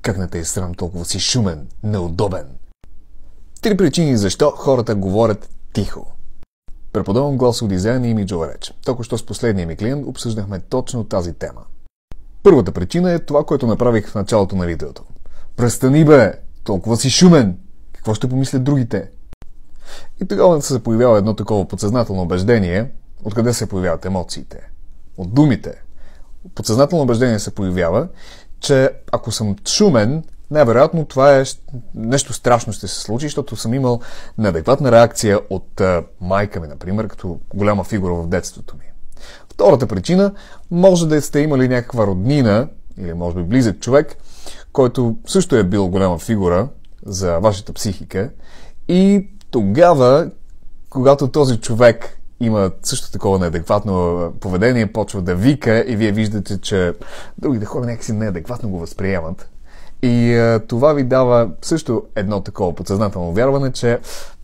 Как не те е срам, толкова си шумен, неудобен? 3 причини защо хората говорят тихо. Преподавам гласов дизайн и имиджова реч. Току-що с последния ми клиент обсъждахме точно тази тема. Първата причина е това, което направих в началото на видеото. Престани бе! Толкова си шумен! Какво ще помислят другите? И тогава се появява едно такова подсъзнателно убеждение. Откъде се появяват емоциите? От думите. Подсъзнателно убеждение се появява, че ако съм шумен, най-вероятно това е нещо страшно ще се случи, защото съм имал неадекватна реакция от майка ми, например, като голяма фигура в детството ми. Втората причина, може да сте имали някаква роднина, или може би близък човек, който също е бил голяма фигура за вашата психика, и тогава, когато този човек има също такова неадекватно поведение, почва да вика и вие виждате, че другите хора някакси неадекватно го възприемат. И това ви дава също едно такова подсъзнателно вярване, че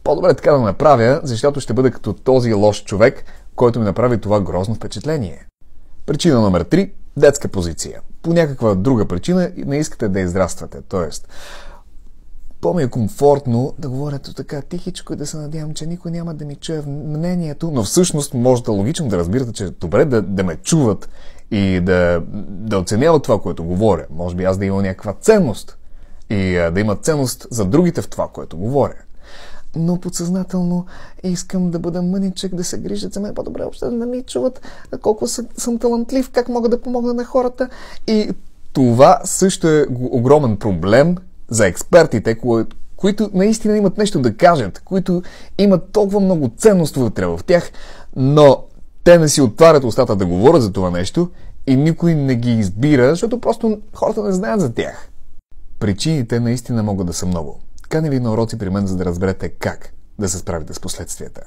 по-добре така да направя, защото ще бъде като този лош човек, който ми направи това грозно впечатление. Причина номер 3 – детска позиция. По някаква друга причина не искате да израствате, т.е. по-ми е комфортно да говоря така тихичко и да се надявам, че никой няма да ми чуе мнението, но всъщност можете логично да разбирате, че е добре да ме чуват и да оценяват това, което говоря. Може би аз да имам някаква ценност и да има ценност за другите в това, което говоря. Но подсъзнателно искам да бъда мъничък, да се грижат за мен по-добре, въобще да не ми чуват колко съм талантлив, как мога да помогна на хората. И това също е огромен проблем за експертите, които наистина имат нещо да кажат, които имат толкова много ценност вътре в тях, но те не си отварят устата да говорят за това нещо и никой не ги избира, защото просто хората не знаят за тях. Причините наистина могат да са много. Каня ви на уроци при мен, за да разберете как да се справите с последствията.